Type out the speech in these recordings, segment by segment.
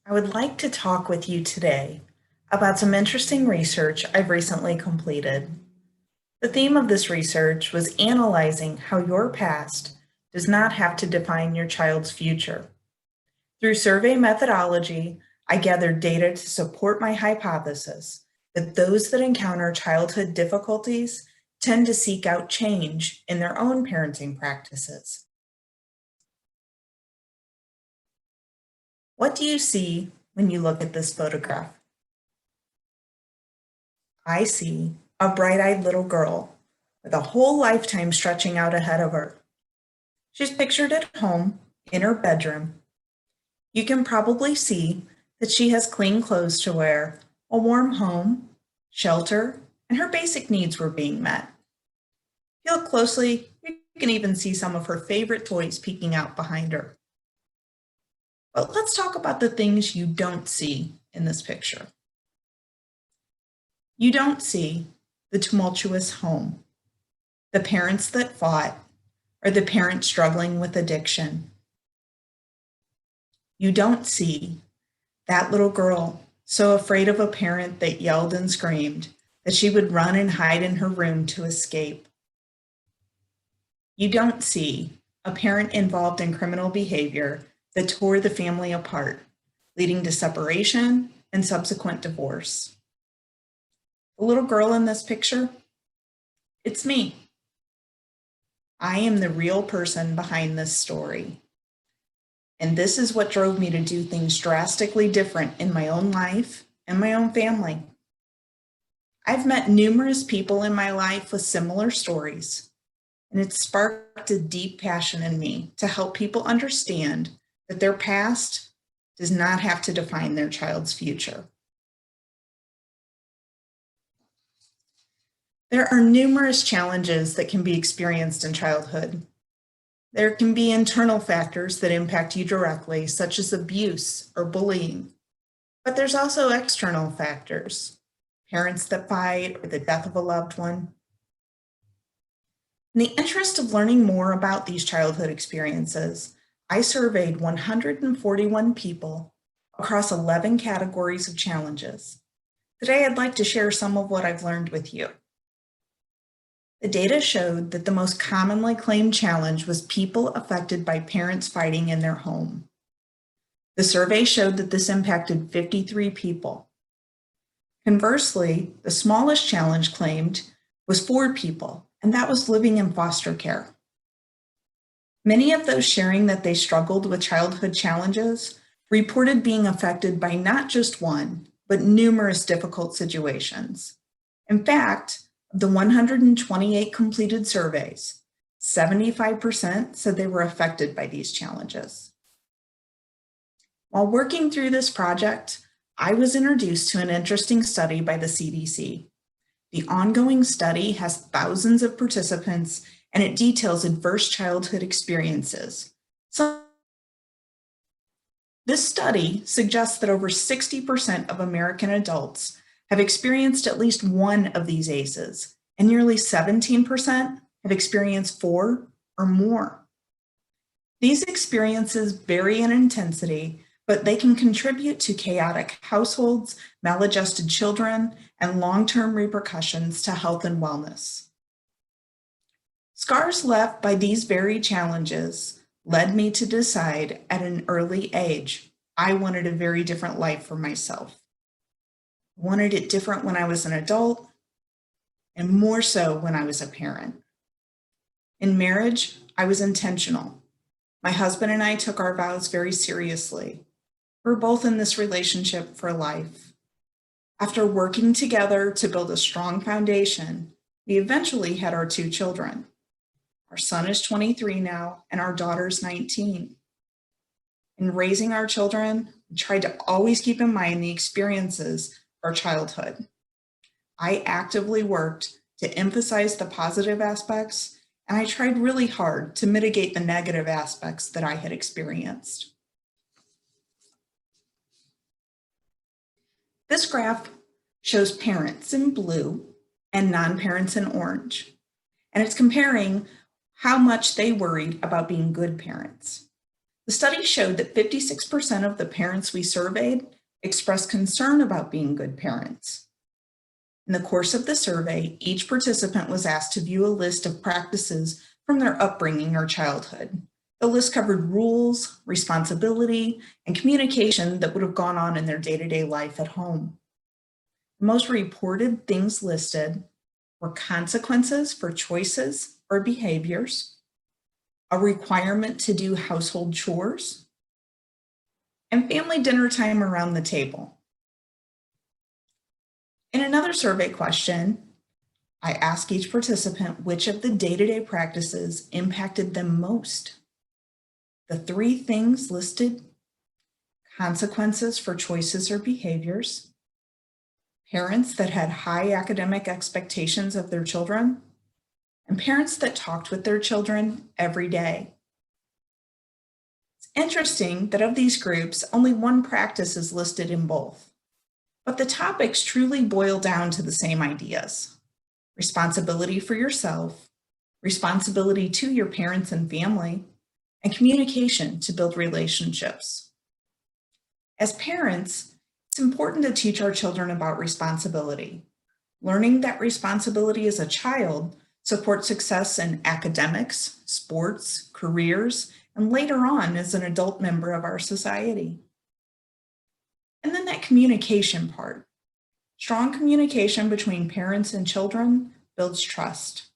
I would like to talk with you today about some interesting research I've recently completed. The theme of this research was analyzing how your past does not have to define your child's future. Through survey methodology, I gathered data to support my hypothesis that those that encounter childhood difficulties tend to seek out change in their own parenting practices. What do you see when you look at this photograph? I see a bright-eyed little girl with a whole lifetime stretching out ahead of her. She's pictured at home in her bedroom. You can probably see that she has clean clothes to wear, a warm home, shelter, and her basic needs were being met. If you look closely, you can even see some of her favorite toys peeking out behind her. But let's talk about the things you don't see in this picture. You don't see the tumultuous home, the parents that fought, or the parent struggling with addiction. You don't see that little girl so afraid of a parent that yelled and screamed that she would run and hide in her room to escape. You don't see a parent involved in criminal behavior that tore the family apart, leading to separation and subsequent divorce. The little girl in this picture, it's me. I am the real person behind this story. And this is what drove me to do things drastically different in my own life and my own family. I've met numerous people in my life with similar stories, and it sparked a deep passion in me to help people understand that their past does not have to define their child's future. There are numerous challenges that can be experienced in childhood. There can be internal factors that impact you directly, such as abuse or bullying. But there's also external factors, parents that fight or the death of a loved one. In the interest of learning more about these childhood experiences, I surveyed 141 people across 11 categories of challenges. Today, I'd like to share some of what I've learned with you. The data showed that the most commonly claimed challenge was people affected by parents fighting in their home. The survey showed that this impacted 53 people. Conversely, the smallest challenge claimed was 4 people, and that was living in foster care. Many of those sharing that they struggled with childhood challenges reported being affected by not just one, but numerous difficult situations. In fact, of the 128 completed surveys, 75% said they were affected by these challenges. While working through this project, I was introduced to an interesting study by the CDC. The ongoing study has thousands of participants and it details adverse childhood experiences. This study suggests that over 60% of American adults have experienced at least one of these ACEs, and nearly 17% have experienced 4 or more. These experiences vary in intensity, but they can contribute to chaotic households, maladjusted children, and long-term repercussions to health and wellness. Scars left by these very challenges led me to decide at an early age I wanted a very different life for myself. I wanted it different when I was an adult, and more so when I was a parent. In marriage, I was intentional. My husband and I took our vows very seriously. We're both in this relationship for life. After working together to build a strong foundation, we eventually had our 2 children. Our son is 23 now, and our daughter's 19. In raising our children, we tried to always keep in mind the experiences of our childhood. I actively worked to emphasize the positive aspects, and I tried really hard to mitigate the negative aspects that I had experienced. This graph shows parents in blue and non-parents in orange, and it's comparing how much they worried about being good parents. The The study showed that 56% of the parents we surveyed expressed concern about being good parents. In the course of the survey, each participant was asked to view a list of practices from their upbringing or childhood. The list covered rules, responsibility, and communication that would have gone on in their day-to-day life at home. The most reported things listed were consequences for choices or behaviors, a requirement to do household chores, and family dinner time around the table. In another survey question, I asked each participant which of the day-to-day practices impacted them most. The 3 things listed: consequences for choices or behaviors, parents that had high academic expectations of their children, and parents that talked with their children every day. It's interesting that of these groups, only 1 practice is listed in both. But the topics truly boil down to the same ideas: responsibility for yourself, responsibility to your parents and family, and communication to build relationships. As parents, it's important to teach our children about responsibility. Learning that responsibility as a child supports success in academics, sports, careers, and later on as an adult member of our society. And then that communication part. Strong communication between parents and children builds trust.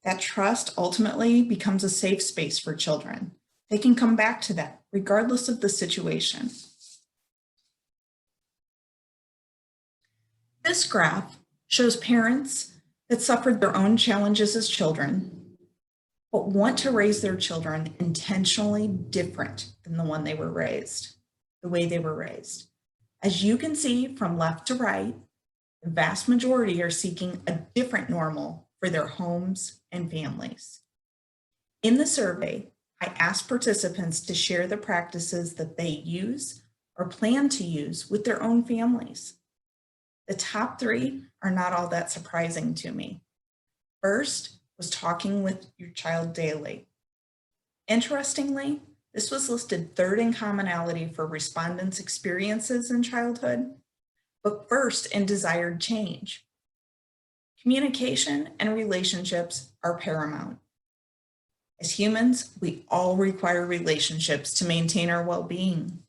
That trust ultimately becomes a safe space for children. They can come back to that regardless of the situation. This graph shows parents that suffered their own challenges as children, but want to raise their children intentionally different than the way they were raised. As you can see from left to right, the vast majority are seeking a different normal for their homes and families. In the survey, I asked participants to share the practices that they use or plan to use with their own families. The top 3 are not all that surprising to me. First was talking with your child daily. Interestingly, this was listed 3rd in commonality for respondents' experiences in childhood, but first in desired change. Communication and relationships are paramount. As humans, we all require relationships to maintain our well-being.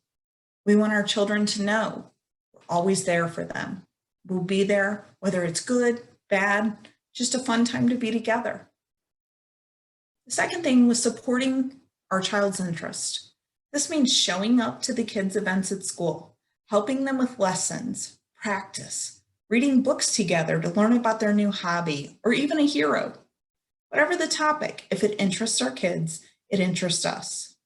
We want our children to know we're always there for them. We'll be there whether it's good, bad, just a fun time to be together. The second thing was supporting our child's interest. This means showing up to the kids' events at school, helping them with lessons, practice, reading books together to learn about their new hobby, or even a hero. Whatever the topic, if it interests our kids, it interests us.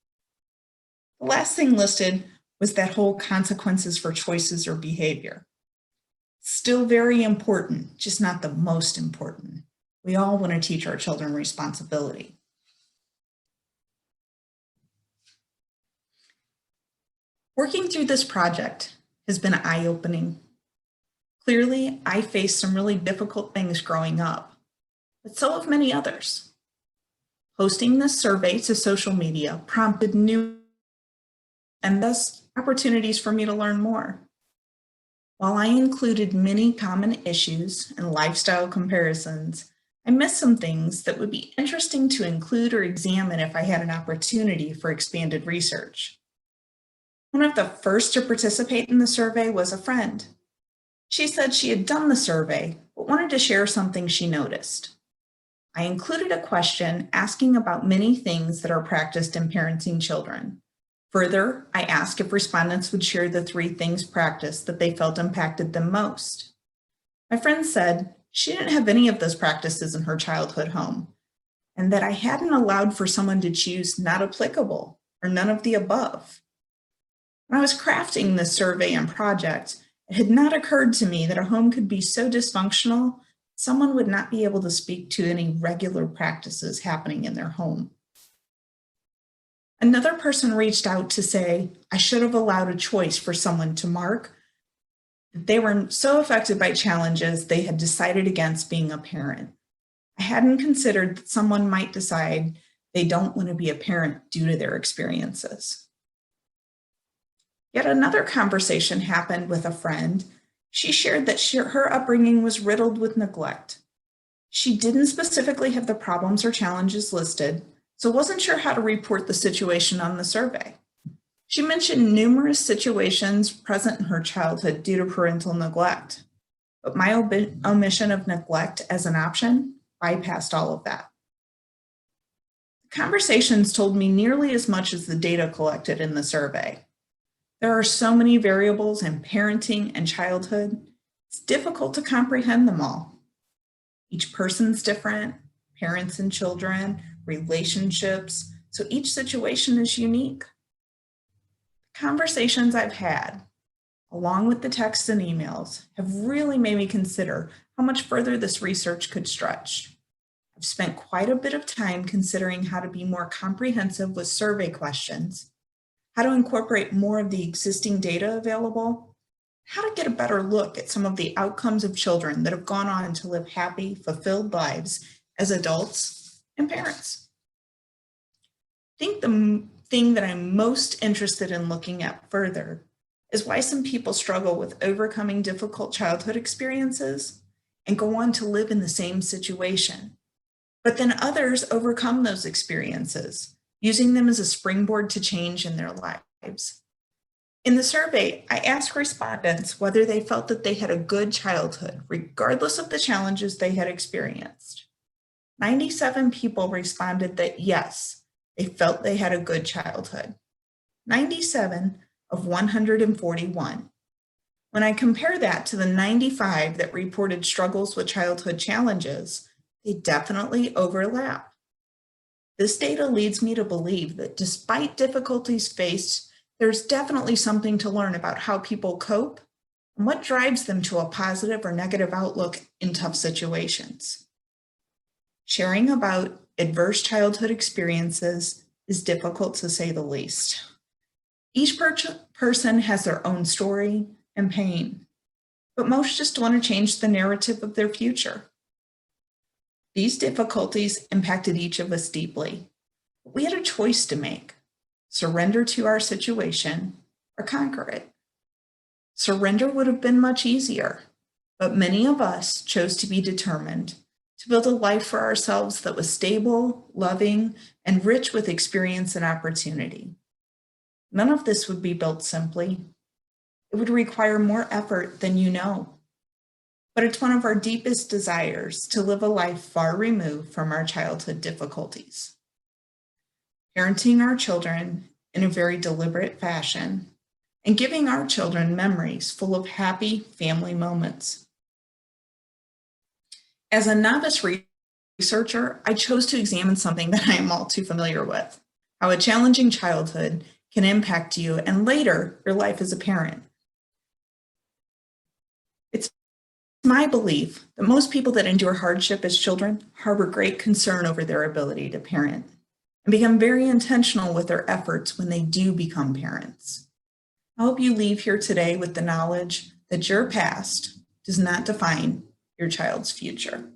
The last thing listed was that whole consequences for choices or behavior. Still very important, just not the most important. We all want to teach our children responsibility. Working through this project has been eye-opening. Clearly, I faced some really difficult things growing up, but so have many others. Posting this survey to social media prompted new and thus opportunities for me to learn more. While I included many common issues and lifestyle comparisons, I missed some things that would be interesting to include or examine if I had an opportunity for expanded research. One of the first to participate in the survey was a friend. She said she had done the survey, but wanted to share something she noticed. I included a question asking about many things that are practiced in parenting children. Further, I asked if respondents would share the 3 things practiced that they felt impacted them most. My friend said she didn't have any of those practices in her childhood home, and that I hadn't allowed for someone to choose not applicable or none of the above. When I was crafting this survey and project, it had not occurred to me that a home could be so dysfunctional, someone would not be able to speak to any regular practices happening in their home. Another person reached out to say, I should have allowed a choice for someone to mark that they were so affected by challenges they had decided against being a parent. I hadn't considered that someone might decide They don't want to be a parent due to their experiences. Yet another conversation happened with a friend. She shared that her upbringing was riddled with neglect. She didn't specifically have the problems or challenges listed, so wasn't sure how to report the situation on the survey. She mentioned numerous situations present in her childhood due to parental neglect, but my omission of neglect as an option bypassed all of that. Conversations told me nearly as much as the data collected in the survey. There are so many variables in parenting and childhood, it's difficult to comprehend them all. Each person's different, parents and children, relationships, so each situation is unique. Conversations I've had, along with the texts and emails, have really made me consider how much further this research could stretch. I've spent quite a bit of time considering how to be more comprehensive with survey questions, how to incorporate more of the existing data available, how to get a better look at some of the outcomes of children that have gone on to live happy, fulfilled lives as adults and parents. I think the thing that I'm most interested in looking at further is why some people struggle with overcoming difficult childhood experiences and go on to live in the same situation. But then others overcome those experiences, using them as a springboard to change in their lives. In the survey, I asked respondents whether they felt that they had a good childhood, regardless of the challenges they had experienced. 97 people responded that yes, they felt they had a good childhood. 97 of 141. When I compare that to the 95 that reported struggles with childhood challenges, they definitely overlap. This data leads me to believe that despite difficulties faced, there's definitely something to learn about how people cope and what drives them to a positive or negative outlook in tough situations. Sharing about adverse childhood experiences is difficult to say the least. Each person has their own story and pain, but most just want to change the narrative of their future. These difficulties impacted each of us deeply. We had a choice to make: surrender to our situation or conquer it. Surrender would have been much easier, but many of us chose to be determined to build a life for ourselves that was stable, loving, and rich with experience and opportunity. None of this would be built simply. It would require more effort than you know. But it's one of our deepest desires to live a life far removed from our childhood difficulties. Parenting our children in a very deliberate fashion and giving our children memories full of happy family moments. As a novice researcher, I chose to examine something that I am all too familiar with: how a challenging childhood can impact you and later your life as a parent. It's my belief that most people that endure hardship as children harbor great concern over their ability to parent and become very intentional with their efforts when they do become parents. I hope you leave here today with the knowledge that your past does not define your child's future.